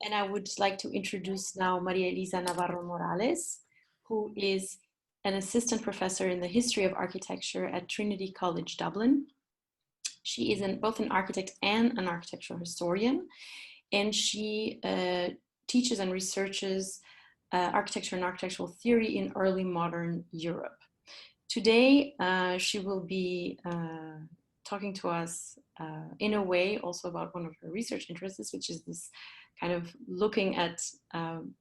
And I would like to introduce now Maria Elisa Navarro Morales, who is an assistant professor in the history of architecture at Trinity College, Dublin. She is both an architect and an architectural historian, and she teaches and researches architecture and architectural theory in early modern Europe. Today, she will be talking to us in a way also about one of her research interests, which is this kind of looking at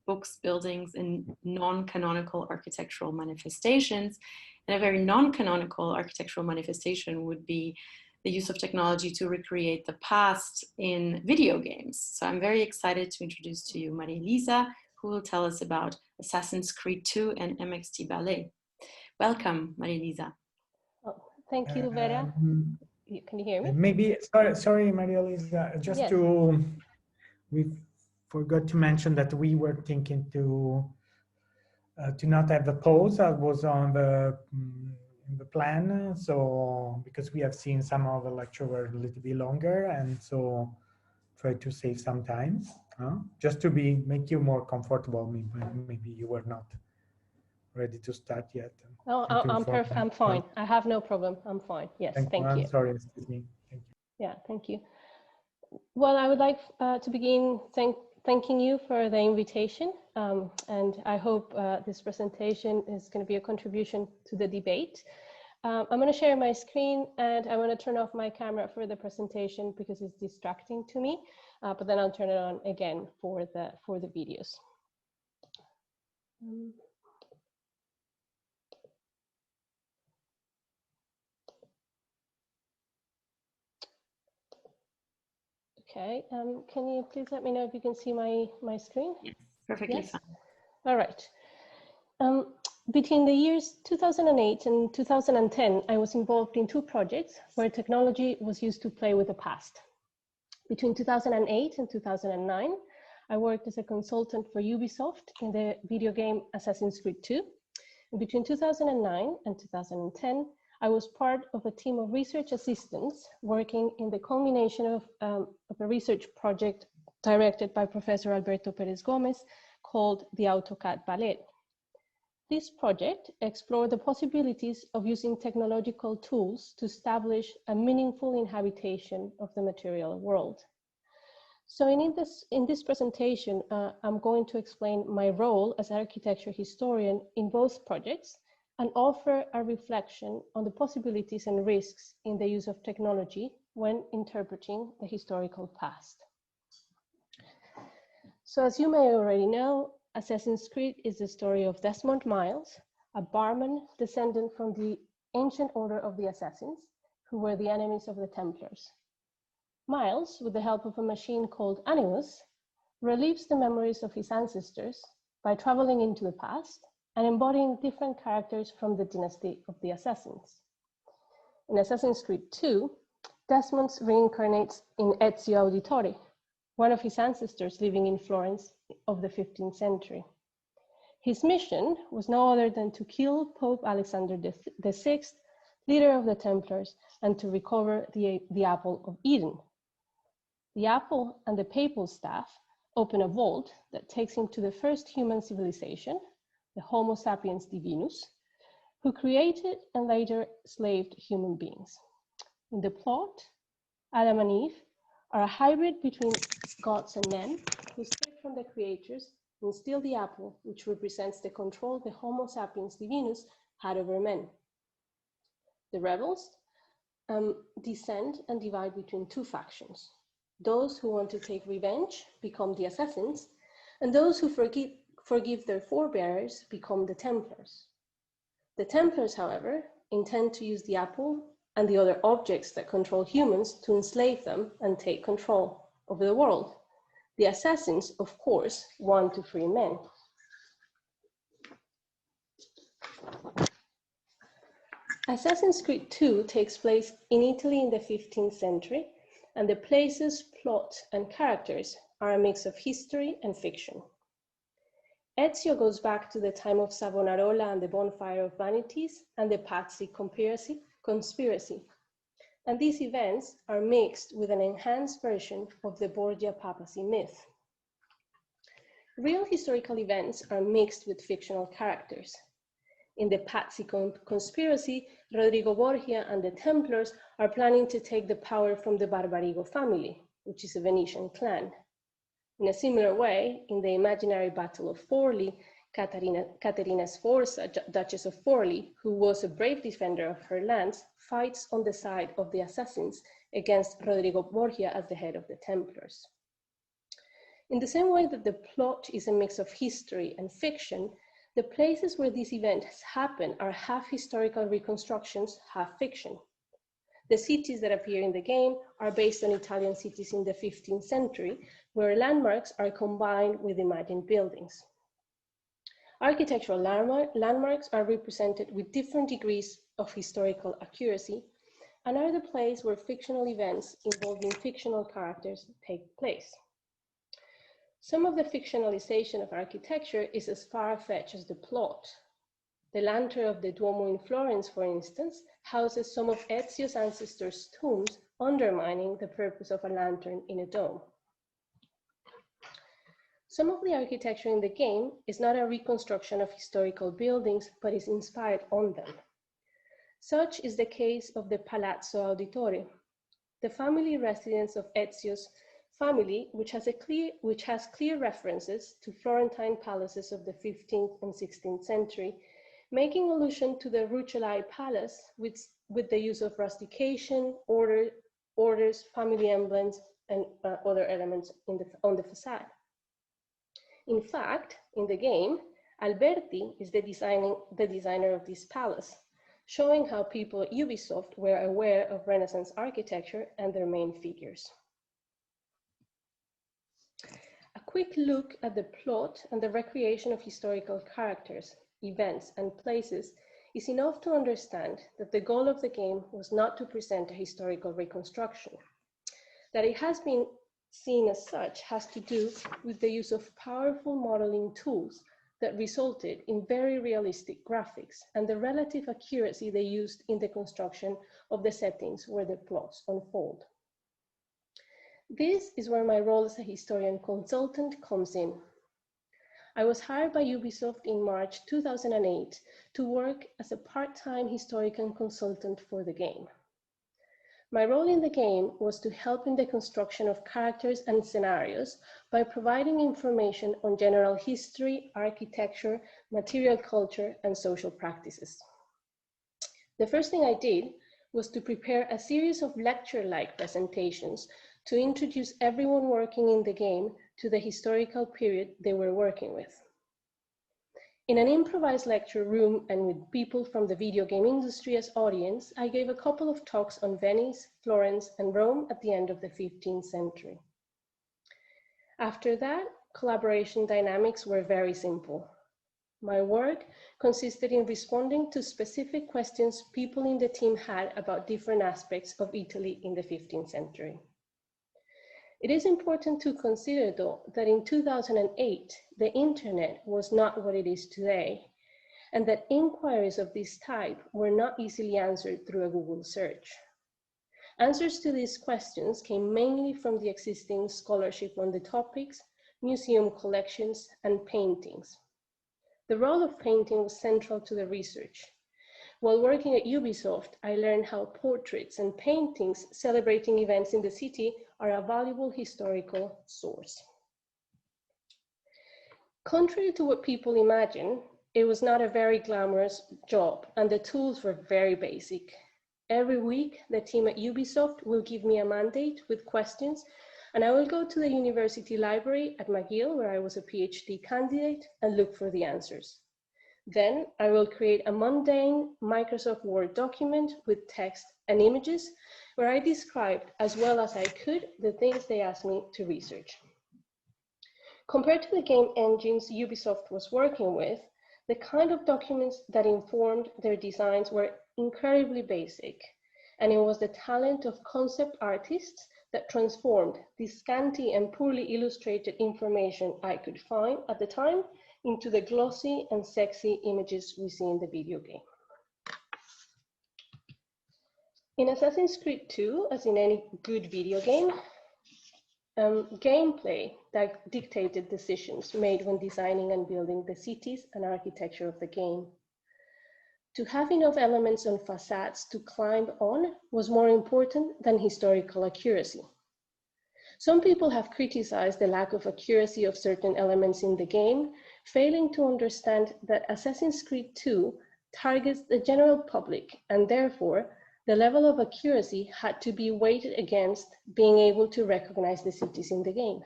books, buildings, and non-canonical architectural manifestations. And a very non-canonical architectural manifestation would be the use of technology to recreate the past in video games. So I'm very excited to introduce to you Maria Elisa, who will tell us about Assassin's Creed 2 and MXT Ballet. Welcome, Maria Elisa. Oh, thank you, Vera. Can you hear me? Maybe, sorry, Maria Elisa, just yes. We forgot to mention that we were thinking to not have the pause that was on the in the plan. So because we have seen some of the lecture were a little bit longer, and so try to save some time, just to make you more comfortable. Maybe you were not ready to start yet. Oh, I'm perfect. I'm fine. I have no problem. I'm fine. Yes, thank you. I'm sorry, excuse me. Thank you. Yeah, thank you. Well, I would like to begin thanking you for the invitation, and I hope this presentation is going to be a contribution to the debate. I'm going to share my screen, and I'm going to turn off my camera for the presentation because it's distracting to me, but then I'll turn it on again for the videos. Okay, can you please let me know if you can see my screen? Yes, perfectly fine. All right. Between the years 2008 and 2010, I was involved in two projects where technology was used to play with the past. Between 2008 and 2009, I worked as a consultant for Ubisoft in the video game Assassin's Creed 2. And between 2009 and 2010, I was part of a team of research assistants working in the culmination of a research project directed by Professor Alberto Pérez Gómez called the AutoCAD Ballet. This project explored the possibilities of using technological tools to establish a meaningful inhabitation of the material world. So in this presentation, I'm going to explain my role as an architecture historian in both projects and offer a reflection on the possibilities and risks in the use of technology when interpreting the historical past. So as you may already know, Assassin's Creed is the story of Desmond Miles, a barman descendant from the ancient order of the Assassins, who were the enemies of the Templars. Miles, with the help of a machine called Animus, relives the memories of his ancestors by traveling into the past and embodying different characters from the dynasty of the Assassins. In Assassin's Creed 2, Desmond reincarnates in Ezio Auditore, one of his ancestors living in Florence of the 15th century. His mission was no other than to kill Pope Alexander VI, leader of the Templars, and to recover the Apple of Eden. The apple and the papal staff open a vault that takes him to the first human civilization, the Homo sapiens divinus, who created and later slaved human beings. In the plot, Adam and Eve are a hybrid between gods and men who step from the creators and steal the apple, which represents the control the Homo sapiens divinus had over men. The rebels descend and divide between two factions. Those who want to take revenge become the assassins, and those who forgive their forebears become the Templars. The Templars, however, intend to use the apple and the other objects that control humans to enslave them and take control over the world. The assassins, of course, want to free men. Assassin's Creed 2 takes place in Italy in the 15th century, and the places, plot, and characters are a mix of history and fiction. Ezio goes back to the time of Savonarola and the Bonfire of Vanities and the Pazzi conspiracy. And these events are mixed with an enhanced version of the Borgia papacy myth. Real historical events are mixed with fictional characters. In the Patsy conspiracy, Rodrigo Borgia and the Templars are planning to take the power from the Barbarigo family, which is a Venetian clan. In a similar way, in the imaginary Battle of Forli, Caterina Sforza, Duchess of Forli, who was a brave defender of her lands, fights on the side of the assassins against Rodrigo Borgia as the head of the Templars. In the same way that the plot is a mix of history and fiction, the places where these events happen are half historical reconstructions, half fiction. The cities that appear in the game are based on Italian cities in the 15th century, where landmarks are combined with imagined buildings. Architectural landmarks are represented with different degrees of historical accuracy and are the place where fictional events involving fictional characters take place. Some of the fictionalization of architecture is as far-fetched as the plot. The lantern of the Duomo in Florence, for instance, houses some of Ezio's ancestors' tombs, undermining the purpose of a lantern in a dome. Some of the architecture in the game is not a reconstruction of historical buildings, but is inspired on them. Such is the case of the Palazzo Auditore, the family residence of Ezio's family, which has clear references to Florentine palaces of the 15th and 16th century, making allusion to the Rucellai Palace with the use of rustication, orders, family emblems, and other elements on the facade. In fact, in the game, Alberti is the designer of this palace, showing how people at Ubisoft were aware of Renaissance architecture and their main figures. A quick look at the plot and the recreation of historical characters, events, and places is enough to understand that the goal of the game was not to present a historical reconstruction. That it has been seen as such has to do with the use of powerful modeling tools that resulted in very realistic graphics and the relative accuracy they used in the construction of the settings where the plots unfold. This is where my role as a historian consultant comes in. I was hired by Ubisoft in March 2008 to work as a part-time historian consultant for the game. My role in the game was to help in the construction of characters and scenarios by providing information on general history, architecture, material culture, and social practices. The first thing I did was to prepare a series of lecture-like presentations to introduce everyone working in the game to the historical period they were working with. In an improvised lecture room and with people from the video game industry as audience, I gave a couple of talks on Venice, Florence, and Rome at the end of the 15th century. After that, collaboration dynamics were very simple. My work consisted in responding to specific questions people in the team had about different aspects of Italy in the 15th century. It is important to consider, though, that in 2008, the internet was not what it is today, and that inquiries of this type were not easily answered through a Google search. Answers to these questions came mainly from the existing scholarship on the topics, museum collections, and paintings. The role of painting was central to the research. While working at Ubisoft, I learned how portraits and paintings celebrating events in the city are a valuable historical source. Contrary to what people imagine, it was not a very glamorous job, and the tools were very basic. Every week, the team at Ubisoft will give me a mandate with questions, and I will go to the university library at McGill, where I was a PhD candidate, and look for the answers. Then I will create a mundane Microsoft Word document with text and images where I described as well as I could the things they asked me to research. Compared to the game engines Ubisoft was working with, the kind of documents that informed their designs were incredibly basic, and it was the talent of concept artists that transformed the scanty and poorly illustrated information I could find at the time into the glossy and sexy images we see in the video game. In Assassin's Creed 2, as in any good video game, gameplay that dictated decisions made when designing and building the cities and architecture of the game. To have enough elements on facades to climb on was more important than historical accuracy. Some people have criticized the lack of accuracy of certain elements in the game, failing to understand that Assassin's Creed 2 targets the general public, and therefore the level of accuracy had to be weighted against being able to recognize the cities in the game.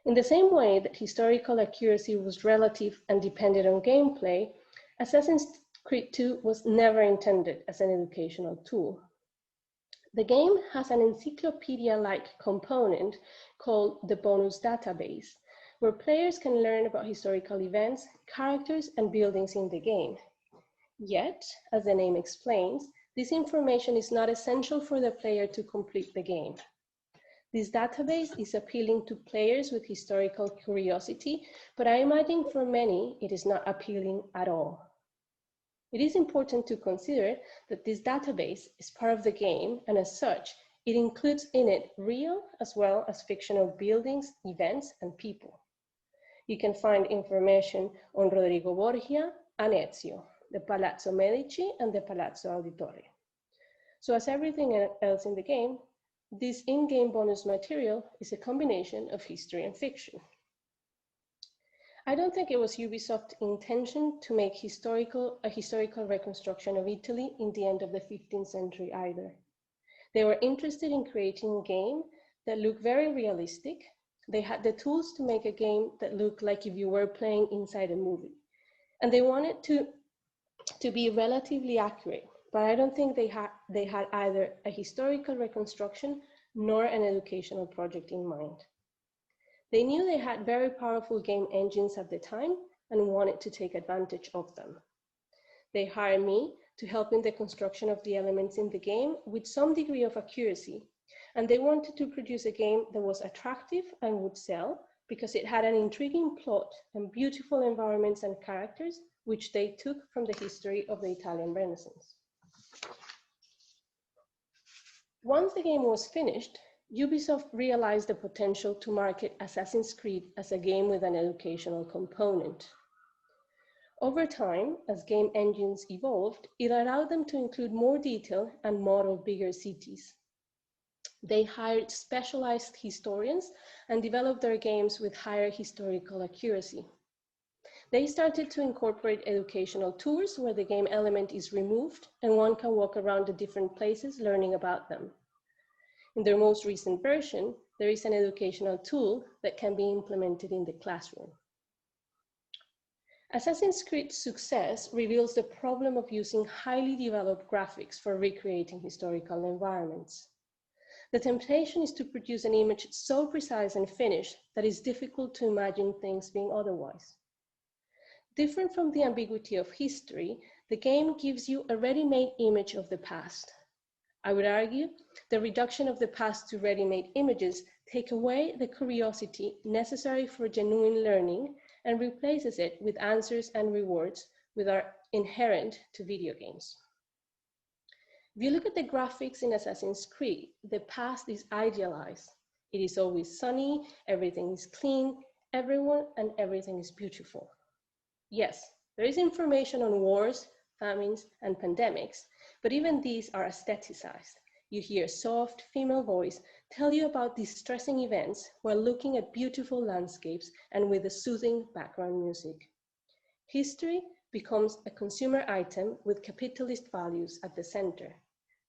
In the same way that historical accuracy was relative and depended on gameplay, Assassin's Creed 2 was never intended as an educational tool. The game has an encyclopedia-like component called the bonus database, where players can learn about historical events, characters, and buildings in the game. Yet, as the name explains, this information is not essential for the player to complete the game. This database is appealing to players with historical curiosity, but I imagine for many it is not appealing at all. It is important to consider that this database is part of the game, and as such, it includes in it real as well as fictional buildings, events, and people. You can find information on Rodrigo Borgia and Ezio, the Palazzo Medici and the Palazzo Auditore. So as everything else in the game, this in-game bonus material is a combination of history and fiction. I don't think it was Ubisoft's intention to make a historical reconstruction of Italy in the end of the 15th century either. They were interested in creating a game that looked very realistic. They had the tools to make a game that looked like if you were playing inside a movie. And they wanted to be relatively accurate, but I don't think they had either a historical reconstruction nor an educational project in mind. They knew they had very powerful game engines at the time and wanted to take advantage of them. They hired me to help in the construction of the elements in the game with some degree of accuracy, and they wanted to produce a game that was attractive and would sell because it had an intriguing plot and beautiful environments and characters, which they took from the history of the Italian Renaissance. Once the game was finished, Ubisoft realized the potential to market Assassin's Creed as a game with an educational component. Over time, as game engines evolved, it allowed them to include more detail and model bigger cities. They hired specialized historians and developed their games with higher historical accuracy. They started to incorporate educational tours where the game element is removed and one can walk around the different places learning about them. In their most recent version, there is an educational tool that can be implemented in the classroom. Assassin's Creed's success reveals the problem of using highly developed graphics for recreating historical environments. The temptation is to produce an image so precise and finished that it's difficult to imagine things being otherwise. Different from the ambiguity of history, the game gives you a ready-made image of the past. I would argue the reduction of the past to ready-made images take away the curiosity necessary for genuine learning and replaces it with answers and rewards which are inherent to video games. If you look at the graphics in Assassin's Creed, the past is idealized. It is always sunny, everything is clean, everyone and everything is beautiful. Yes, there is information on wars, famines, and pandemics, but even these are aestheticized. You hear a soft female voice tell you about distressing events while looking at beautiful landscapes and with a soothing background music. History becomes a consumer item with capitalist values at the center.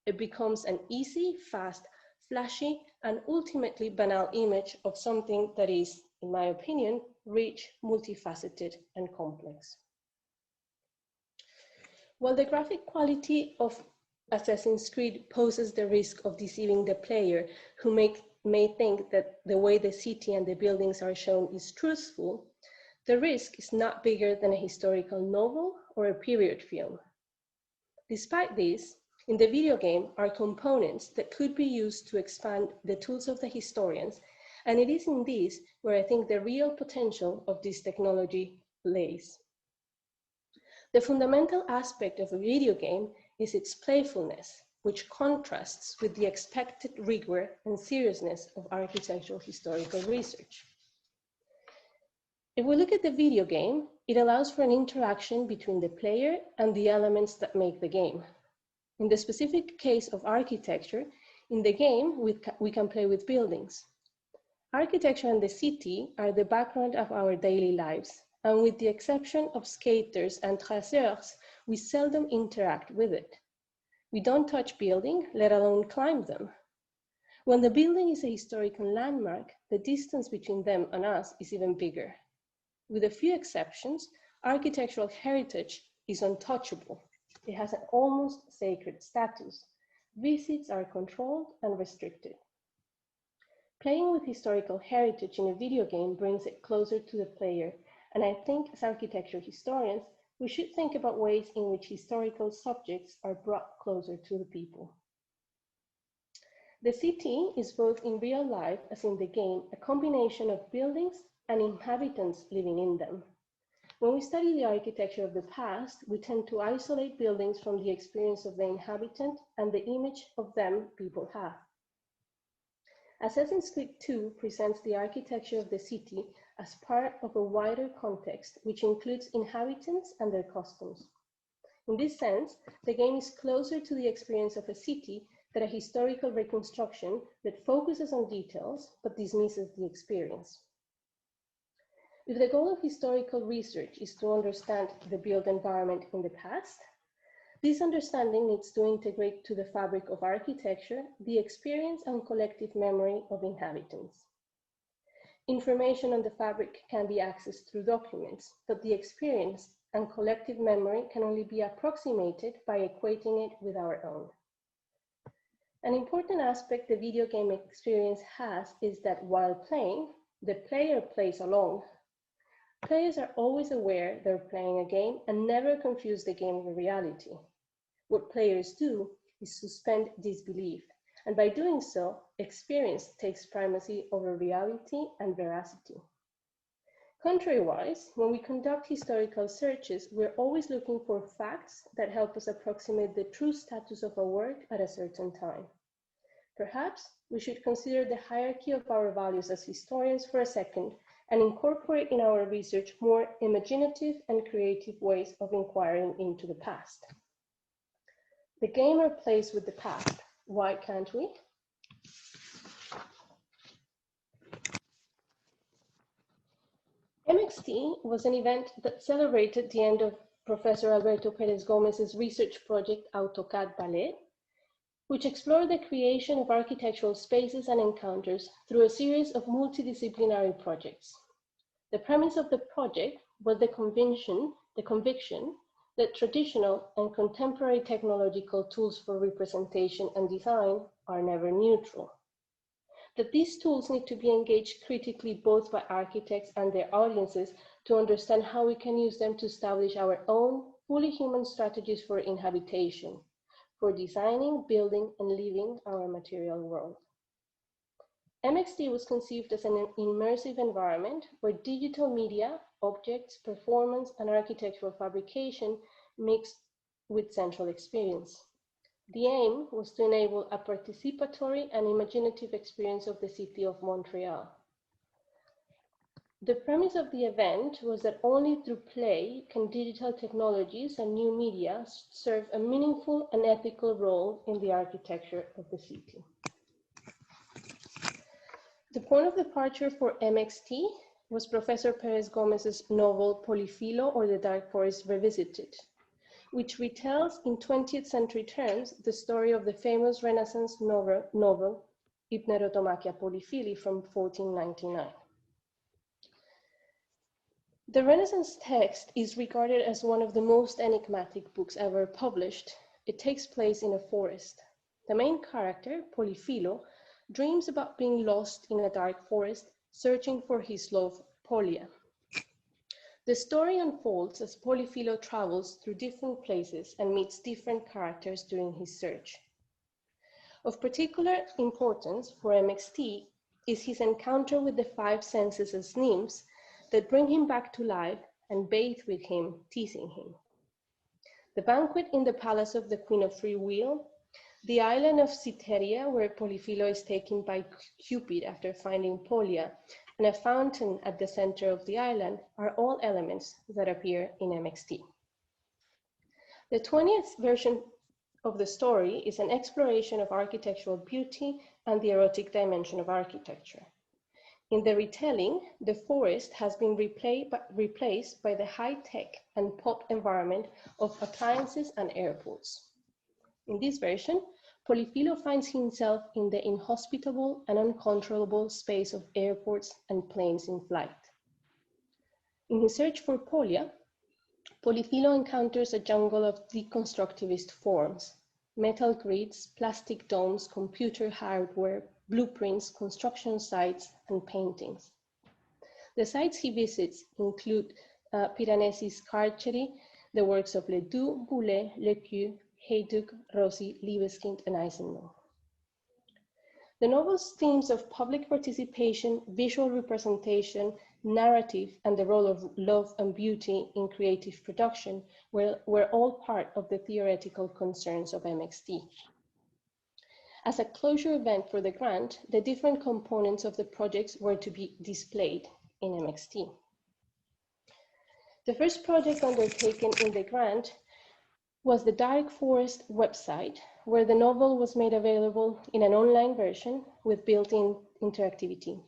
It becomes an easy, fast, flashy, and ultimately banal image of something that is, in my opinion, rich, multifaceted, and complex. While the graphic quality of Assassin's Creed poses the risk of deceiving the player who may think that the way the city and the buildings are shown is truthful, the risk is not bigger than a historical novel or a period film. Despite this, in the video game are components that could be used to expand the tools of the historians, and it is in this where I think the real potential of this technology lays. The fundamental aspect of a video game is its playfulness, which contrasts with the expected rigor and seriousness of architectural historical research. If we look at the video game, it allows for an interaction between the player and the elements that make the game. In the specific case of architecture, in the game, we can play with buildings. Architecture and the city are the background of our daily lives, and with the exception of skaters and traceurs, we seldom interact with it. We don't touch buildings, let alone climb them. When the building is a historical landmark, the distance between them and us is even bigger. With a few exceptions, architectural heritage is untouchable. It has an almost sacred status. Visits are controlled and restricted. Playing with historical heritage in a video game brings it closer to the player, and I think as architecture historians, we should think about ways in which historical subjects are brought closer to the people. The city is both in real life, as in the game, a combination of buildings and inhabitants living in them. When we study the architecture of the past, we tend to isolate buildings from the experience of the inhabitant and the image of them people have. Assassin's Creed 2 presents the architecture of the city as part of a wider context, which includes inhabitants and their customs. In this sense, the game is closer to the experience of a city than a historical reconstruction that focuses on details but dismisses the experience. If the goal of historical research is to understand the built environment in the past, this understanding needs to integrate to the fabric of architecture the experience and collective memory of inhabitants. Information on the fabric can be accessed through documents, but the experience and collective memory can only be approximated by equating it with our own. An important aspect the video game experience has is that while playing, the player plays along. Players are always aware they're playing a game and never confuse the game with reality. What players do is suspend disbelief, and by doing so, experience takes primacy over reality and veracity. Contrariwise, when we conduct historical searches, we're always looking for facts that help us approximate the true status of a work at a certain time. Perhaps we should consider the hierarchy of our values as historians for a second and incorporate in our research more imaginative and creative ways of inquiring into the past. The gamer plays with the past. Why can't we? MXT was an event that celebrated the end of Professor Alberto Pérez Gómez's research project AutoCAD Ballet, which explored the creation of architectural spaces and encounters through a series of multidisciplinary projects. The premise of the project was the conviction that traditional and contemporary technological tools for representation and design are never neutral. That these tools need to be engaged critically both by architects and their audiences to understand how we can use them to establish our own fully human strategies for inhabitation, for designing, building, and living our material world. MXT was conceived as an immersive environment where digital media, objects, performance, and architectural fabrication mixed with central experience. The aim was to enable a participatory and imaginative experience of the city of Montreal. The premise of the event was that only through play can digital technologies and new media serve a meaningful and ethical role in the architecture of the city. The point of departure for MXT was Professor Pérez Gómez's novel Polifilo, or The Dark Forest Revisited, which retells in 20th century terms the story of the famous Renaissance novel Hypnerotomachia Polifili from 1499. The Renaissance text is regarded as one of the most enigmatic books ever published. It takes place in a forest. The main character, Polifilo, dreams about being lost in a dark forest, searching for his love, Polia. The story unfolds as Polifilo travels through different places and meets different characters during his search. Of particular importance for MXT is his encounter with the five senses as nymphs that bring him back to life and bathe with him, teasing him. The banquet in the palace of the Queen of Free Will, The island of Cytherea, where Polyphilo is taken by Cupid after finding Polia, and a fountain at the center of the island are all elements that appear in MXT. The 20th version of the story is an exploration of architectural beauty and the erotic dimension of architecture. In the retelling, the forest has been replaced by the high-tech and pop environment of appliances and airports. In this version, Polyphilo finds himself in the inhospitable and uncontrollable space of airports and planes in flight. In his search for Polia, Polyphilo encounters a jungle of deconstructivist forms: metal grids, plastic domes, computer hardware, blueprints, construction sites, and paintings. The sites he visits include Piranesi's Carceri, the works of Ledoux, Boulet, Lequeux, Hayduck, Rossi, Libeskind, and Eisenman. The novel's themes of public participation, visual representation, narrative, and the role of love and beauty in creative production were all part of the theoretical concerns of MXT. As a closure event for the grant, the different components of the projects were to be displayed in MXT. The first project undertaken in the grant was the Dark Forest website, where the novel was made available in an online version with built-in interactivity.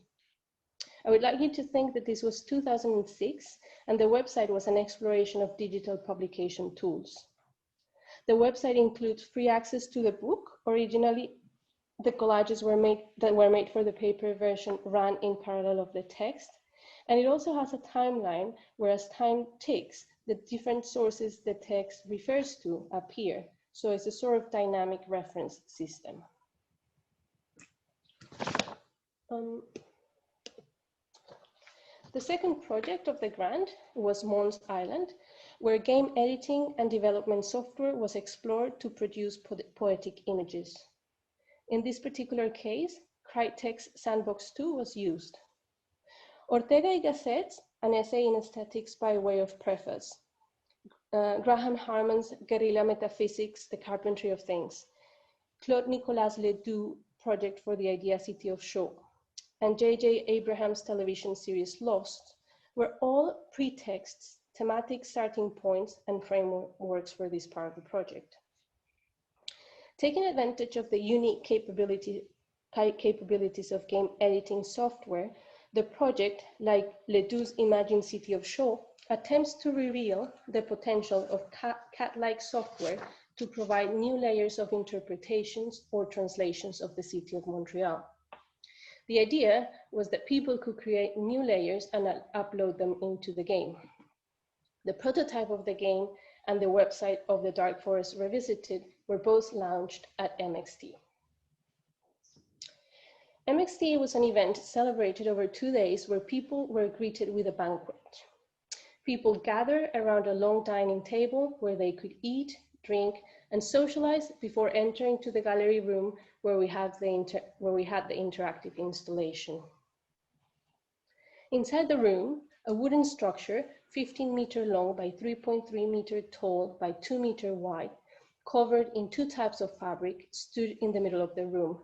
I would like you to think that this was 2006, and the website was an exploration of digital publication tools. The website includes free access to the book. Originally, the collages that were made for the paper version ran in parallel of the text, and it also has a timeline where, as time ticks, the different sources the text refers to appear. So it's a sort of dynamic reference system. The second project of the grant was Mons Island, where game editing and development software was explored to produce poetic images. In this particular case, Crytek's Sandbox 2 was used. Ortega y Gasset's An Essay in Aesthetics by way of preface. Graham Harman's Guerrilla Metaphysics, The Carpentry of Things. Claude Nicolas Ledoux Project for the Idea City of Show, and J.J. Abraham's television series Lost were all pretexts, thematic starting points, and frameworks for this part of the project. Taking advantage of the unique capabilities of game editing software, the project, like Ledoux's Imagine City of Show, attempts to reveal the potential of cat-like software to provide new layers of interpretations or translations of the city of Montreal. The idea was that people could create new layers and upload them into the game. The prototype of the game and the website of the Dark Forest Revisited were both launched at MXT. MXT was an event celebrated over 2 days where people were greeted with a banquet. People gathered around a long dining table where they could eat, drink, and socialize before entering to the gallery room where we had the interactive installation. Inside the room, a wooden structure, 15 meter long by 3.3 meter tall by 2 meter wide, covered in 2 types of fabric, stood in the middle of the room.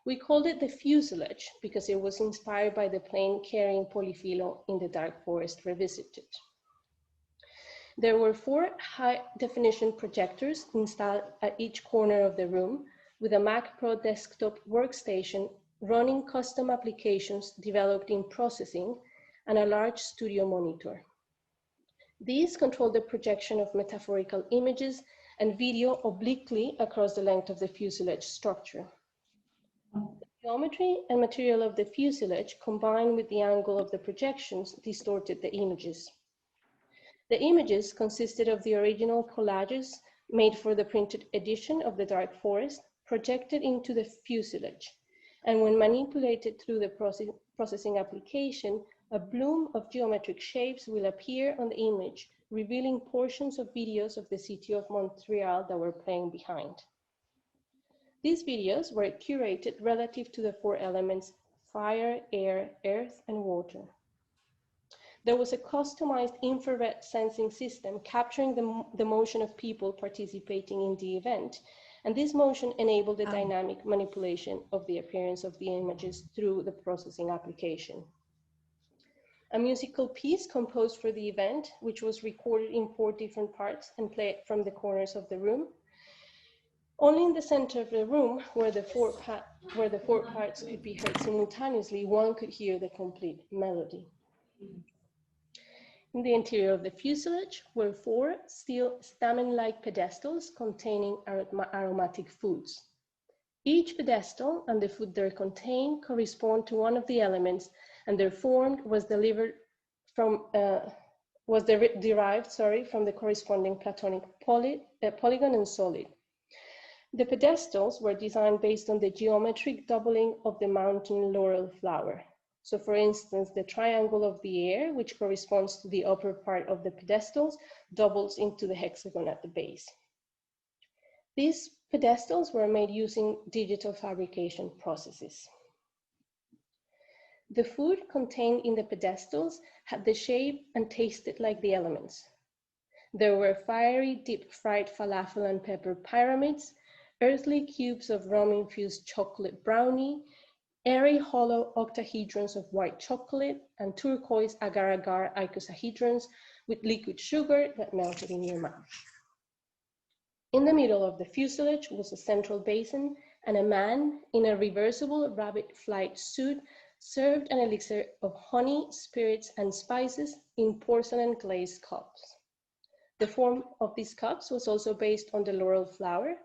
We called it the fuselage because it was inspired by the plane carrying Polyphilo in the Dark Forest Revisited. There were 4 high-definition projectors installed at each corner of the room, with a Mac Pro desktop workstation running custom applications developed in processing and a large studio monitor. These control the projection of metaphorical images and video obliquely across the length of the fuselage structure. The geometry and material of the fuselage, combined with the angle of the projections, distorted the images. The images consisted of the original collages made for the printed edition of the Dark Forest, projected into the fuselage, and when manipulated through the processing application, a bloom of geometric shapes will appear on the image, revealing portions of videos of the city of Montreal that were playing behind. These videos were curated relative to the 4 elements: fire, air, earth, and water. There was a customized infrared sensing system capturing the motion of people participating in the event, And this motion enabled the dynamic manipulation of the appearance of the images through the processing application. A musical piece composed for the event, which was recorded in 4 different parts and played from the corners of the room. Only in the center of the room, where the four parts could be heard simultaneously, one could hear the complete melody. In the interior of the fuselage were 4 steel stamen-like pedestals containing aromatic foods. Each pedestal and the food there contained correspond to one of the elements, and their form was derived from the corresponding Platonic polygon and solid. The pedestals were designed based on the geometric doubling of the mountain laurel flower. So for instance, the triangle of the air, which corresponds to the upper part of the pedestals, doubles into the hexagon at the base. These pedestals were made using digital fabrication processes. The food contained in the pedestals had the shape and tasted like the elements. There were fiery, deep-fried falafel and pepper pyramids, earthly cubes of rum-infused chocolate brownie, airy hollow octahedrons of white chocolate, and turquoise agar-agar icosahedrons with liquid sugar that melted in your mouth. In the middle of the fuselage was a central basin, and a man in a reversible rabbit flight suit served an elixir of honey, spirits, and spices in porcelain glazed cups. The form of these cups was also based on the laurel flower,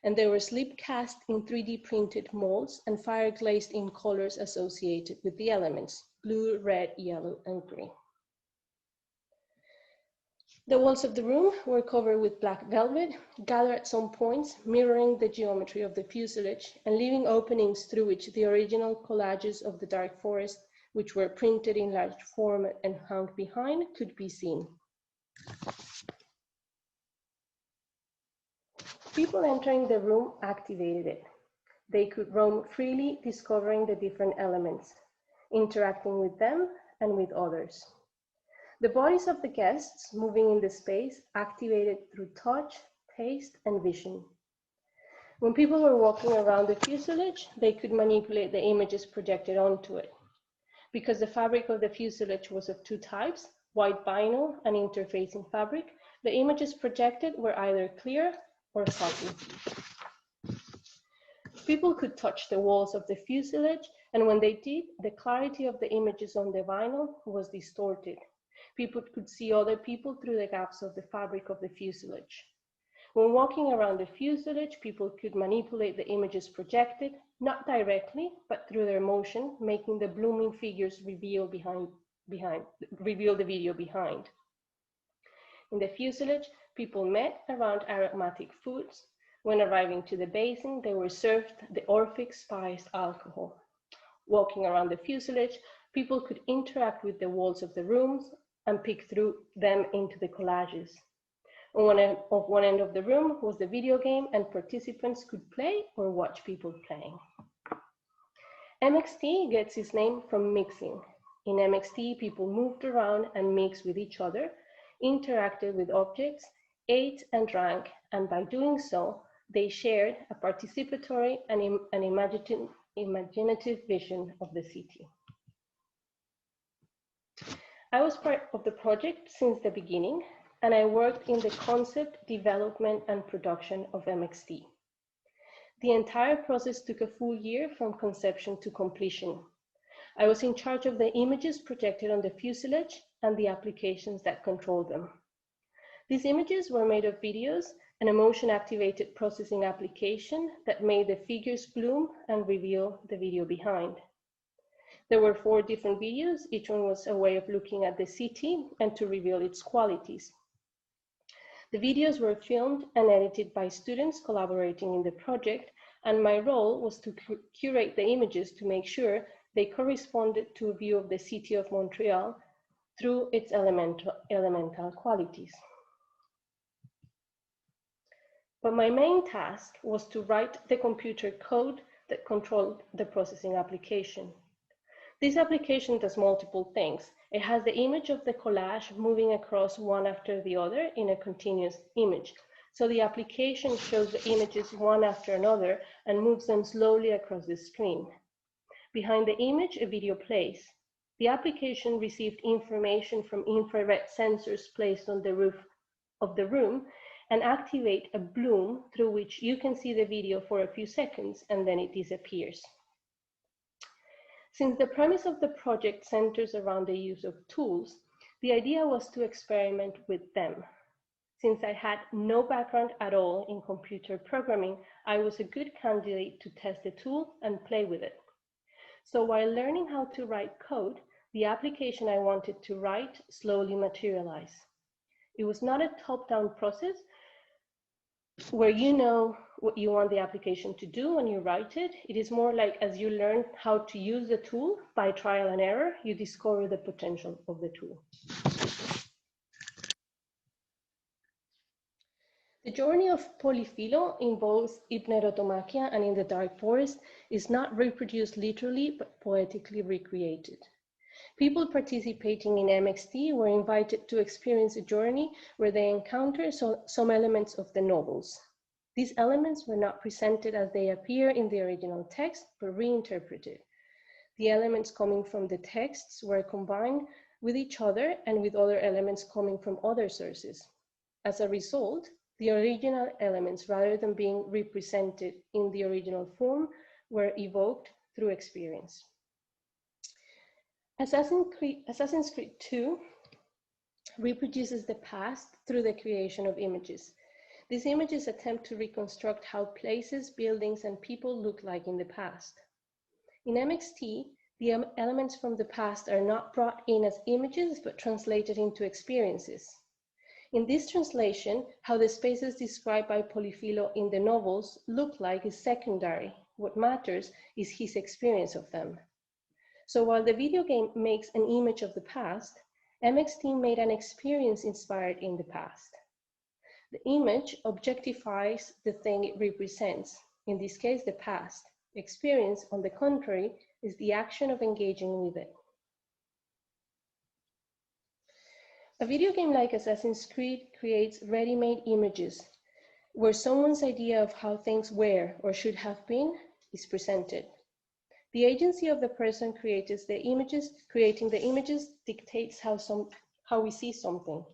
and they were slip cast in 3D printed molds and fire glazed in colors associated with the elements: blue, red, yellow, and green. The walls of the room were covered with black velvet, gathered at some points, mirroring the geometry of the fuselage and leaving openings through which the original collages of the dark forest, which were printed in large format and hung behind, could be seen. People entering the room activated it. They could roam freely, discovering the different elements, interacting with them and with others. The bodies of the guests moving in the space activated through touch, taste, and vision. When people were walking around the fuselage, they could manipulate the images projected onto it. Because the fabric of the fuselage was of 2 types, white vinyl and interfacing fabric, the images projected were either clear or fuzzy. People could touch the walls of the fuselage, and when they did, the clarity of the images on the vinyl was distorted. People could see other people through the gaps of the fabric of the fuselage. When walking around the fuselage, people could manipulate the images projected, not directly, but through their motion, making the blooming figures reveal the video behind. In the fuselage, people met around aromatic foods. When arriving to the basin, they were served the Orphic spiced alcohol. Walking around the fuselage, people could interact with the walls of the rooms and pick through them into the collages. On one end of the room was the video game, and participants could play or watch people playing. MXT gets its name from mixing. In MXT, people moved around and mixed with each other, interacted with objects, ate and drank, and by doing so, they shared a participatory and imaginative vision of the city. I was part of the project since the beginning, and I worked in the concept, development, and production of MXT. The entire process took a full year from conception to completion. I was in charge of the images projected on the fuselage and the applications that controlled them. These images were made of videos and a motion-activated processing application that made the figures bloom and reveal the video behind. There were 4 different videos. Each one was a way of looking at the city and to reveal its qualities. The videos were filmed and edited by students collaborating in the project, and my role was to curate the images to make sure they corresponded to a view of the city of Montreal through its elemental qualities. But my main task was to write the computer code that controlled the processing application. This application does multiple things. It has the image of the collage moving across one after the other in a continuous image. So the application shows the images one after another and moves them slowly across the screen. Behind the image, a video plays. The application received information from infrared sensors placed on the roof of the room and activate a bloom through which you can see the video for a few seconds and then it disappears. Since the premise of the project centers around the use of tools, the idea was to experiment with them. Since I had no background at all in computer programming, I was a good candidate to test the tool and play with it. So while learning how to write code, the application I wanted to write slowly materialized. It was not a top-down process where you know what you want the application to do when you write it. It is more like as you learn how to use the tool by trial and error, you discover the potential of the tool. The journey of Polifilo in both Hypnerotomachia and in the Dark Forest is not reproduced literally, but poetically recreated. People participating in MXT were invited to experience a journey where they encounter some elements of the novels. These elements were not presented as they appear in the original text, but reinterpreted. The elements coming from the texts were combined with each other and with other elements coming from other sources. As a result, the original elements, rather than being represented in the original form, were evoked through experience. Assassin's Creed 2 reproduces the past through the creation of images. These images attempt to reconstruct how places, buildings, and people look like in the past. In MXT, the elements from the past are not brought in as images, but translated into experiences. In this translation, how the spaces described by Polifilo in the novels look like is secondary. What matters is his experience of them. So while the video game makes an image of the past, MXT made an experience inspired in the past. The image objectifies the thing it represents, in this case, the past. Experience, on the contrary, is the action of engaging with it. A video game like Assassin's Creed creates ready-made images where someone's idea of how things were or should have been is presented. The agency of the person creating the images dictates how we see something.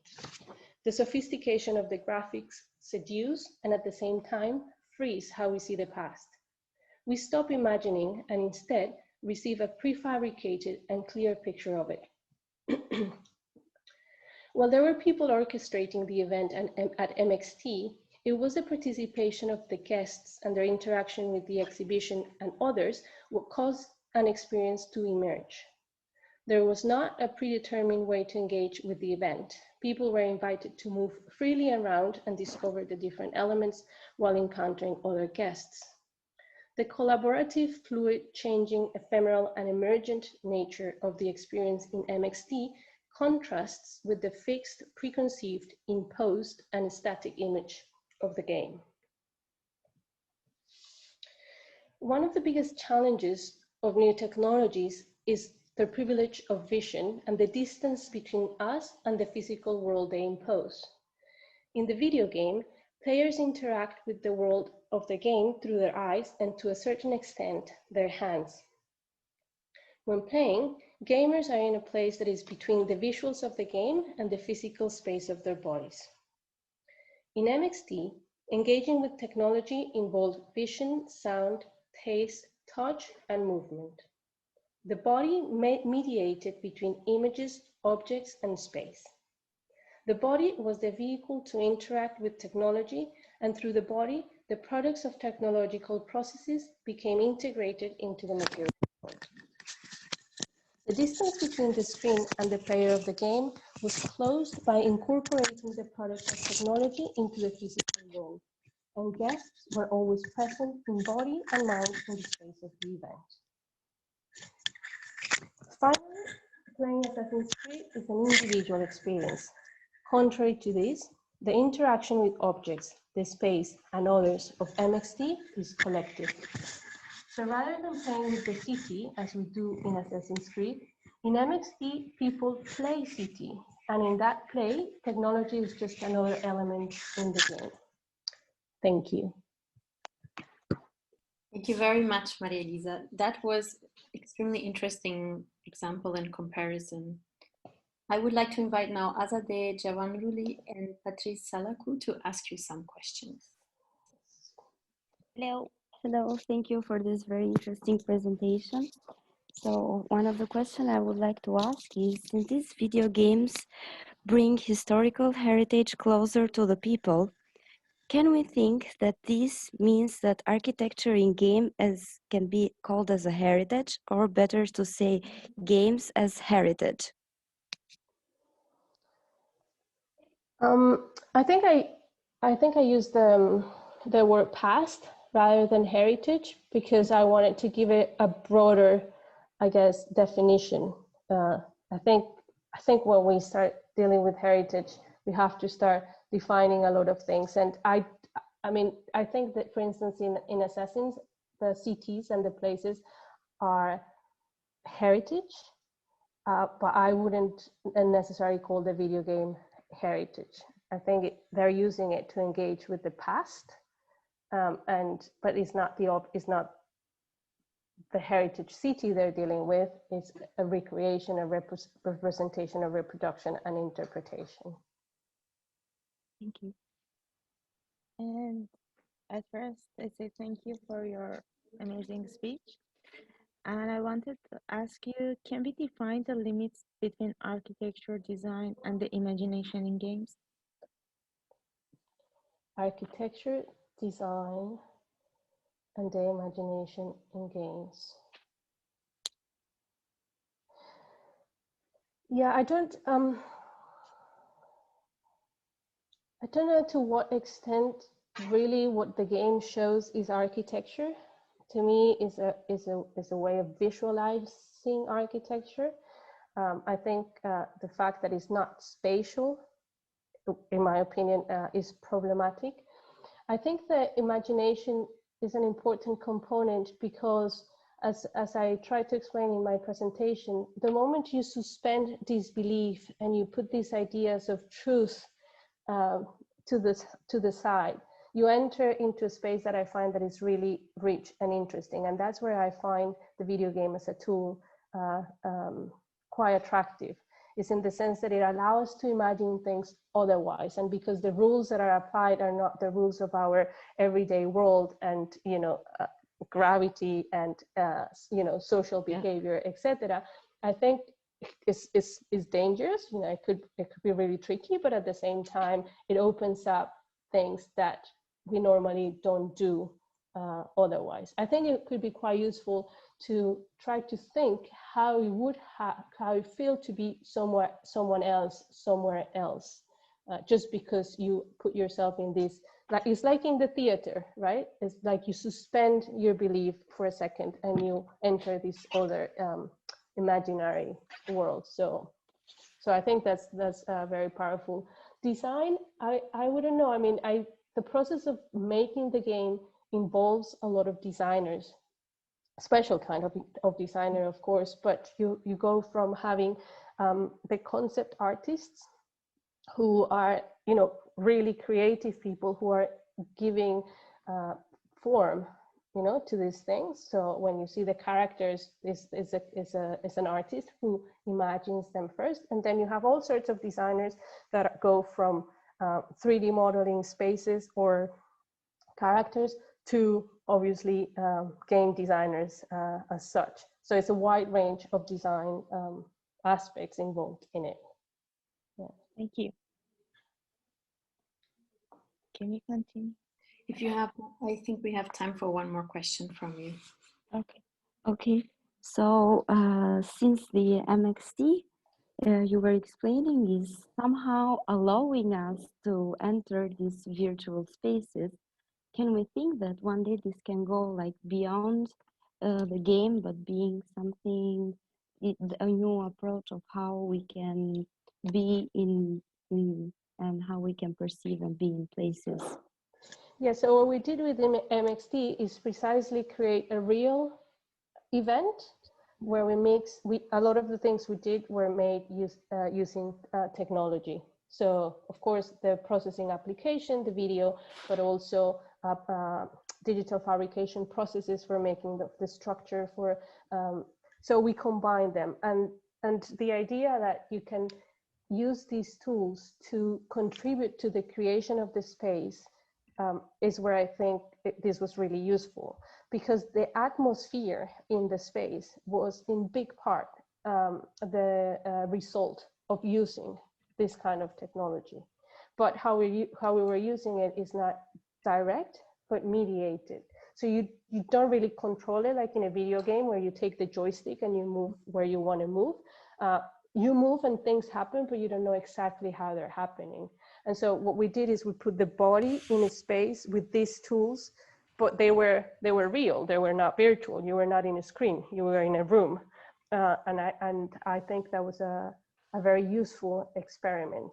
The sophistication of the graphics seduce and at the same time frees how we see the past. We stop imagining and instead receive a prefabricated and clear picture of it. While there were people orchestrating the event at MXT, it was the participation of the guests and their interaction with the exhibition and others what caused an experience to emerge. There was not a predetermined way to engage with the event. People were invited to move freely around and discover the different elements while encountering other guests. The collaborative, fluid, changing, ephemeral, and emergent nature of the experience in MXT contrasts with the fixed, preconceived, imposed, and static image of the game. One of the biggest challenges of new technologies is the privilege of vision and the distance between us and the physical world they impose. In the video game, players interact with the world of the game through their eyes and, to a certain extent, their hands. When playing, gamers are in a place that is between the visuals of the game and the physical space of their bodies. In MXT, engaging with technology involved vision, sound, taste, touch, and movement. The body mediated between images, objects, and space. The body was the vehicle to interact with technology, and through the body, the products of technological processes became integrated into the material world. The distance between the screen and the player of the game was closed by incorporating the products of technology into the physical world, and guests were always present in body and mind in the space of the event. Finally, playing Assassin's Creed is an individual experience. Contrary to this, the interaction with objects, the space, and others of MXT is collective. So rather than playing with the city, as we do in Assassin's Creed, in MXT, people play city, and in that play, technology is just another element in the game. Thank you. Thank you very much, Maria Elisa. That was extremely interesting example and comparison. I would like to invite now Azadeh Javanruli and Patrice Salaku to ask you some questions. Hello. Hello, thank you for this very interesting presentation. So one of the questions I would like to ask is, since these video games bring historical heritage closer to the people, can we think that this means that architecture in game can be called as a heritage, or better to say games as heritage? I think I used the word past rather than heritage because I wanted to give it a broader, I guess, definition. I think when we start dealing with heritage, we have to start defining a lot of things. And I mean, I think that, for instance, in Assassins, the cities and the places are heritage, but I wouldn't necessarily call the video game heritage. I think they're using it to engage with the past, but it's not the heritage city they're dealing with. It's a recreation, a representation, a reproduction, and interpretation. Thank you. And at first, I say thank you for your amazing speech. And I wanted to ask you, can we define the limits between architecture, design, and the imagination in games? Architecture, design, and the imagination in games. Yeah, I don't know to what extent really what the game shows is architecture. To me, is a way of visualizing architecture. I think the fact that it's not spatial, in my opinion, is problematic. I think the imagination is an important component because, as I tried to explain in my presentation, the moment you suspend disbelief and you put these ideas of truth to the side, you enter into a space that I find that is really rich and interesting. And that's where I find the video game as a tool quite attractive. It's in the sense that it allows us to imagine things otherwise. And because the rules that are applied are not the rules of our everyday world and, you know, gravity and, you know, social behavior, etc. I think is dangerous. You know, it could be really tricky, but at the same time, it opens up things that we normally don't do otherwise. I think it could be quite useful to try to think how it would how it feel to be someone else, just because you put yourself in this. Like it's like in the theater, right? It's like you suspend your belief for a second and you enter this other imaginary world. So I think that's very powerful. Design, I wouldn't know. I mean, the process of making the game involves a lot of designers, special kind of designer, of course, but you go from having the concept artists who are, you know, really creative people who are giving form, you know, to these things. So when you see the characters, this is an artist who imagines them first, and then you have all sorts of designers that go from 3D modeling spaces or characters to obviously game designers as such. So it's a wide range of design aspects involved in it. Yeah. Thank you. Can you continue? If you have, I think we have time for one more question from you. Okay. Okay. So since the MXT you were explaining is somehow allowing us to enter these virtual spaces, can we think that one day this can go like beyond the game, but being something, a new approach of how we can be in and how we can perceive and be in places? Yeah, so what we did with MXT is precisely create a real event where a lot of the things we did were made using technology. So of course the processing application, the video, but also digital fabrication processes for making the structure for, so we combine them. And the idea that you can use these tools to contribute to the creation of the space is where I think this was really useful, because the atmosphere in the space was in big part the result of using this kind of technology. But how we were using it is not direct, but mediated. So you don't really control it like in a video game where you take the joystick and you move where you want to move. You move and things happen, but you don't know exactly how they're happening. And so what we did is we put the body in a space with these tools, but they were real. They were not virtual. You were not in a screen. You were in a room. And I think that was a very useful experiment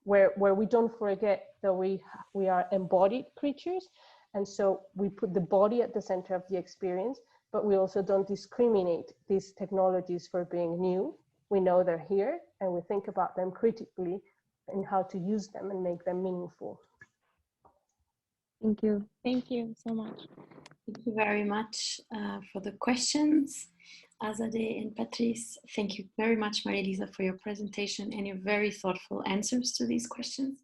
where we don't forget that we are embodied creatures. And so we put the body at the center of the experience, but we also don't discriminate these technologies for being new. We know they're here and we think about them critically and how to use them and make them meaningful. Thank you. Thank you so much. Thank you very much for the questions, Azadeh and Patrice. Thank you very much, Maria Elisa, for your presentation and your very thoughtful answers to these questions.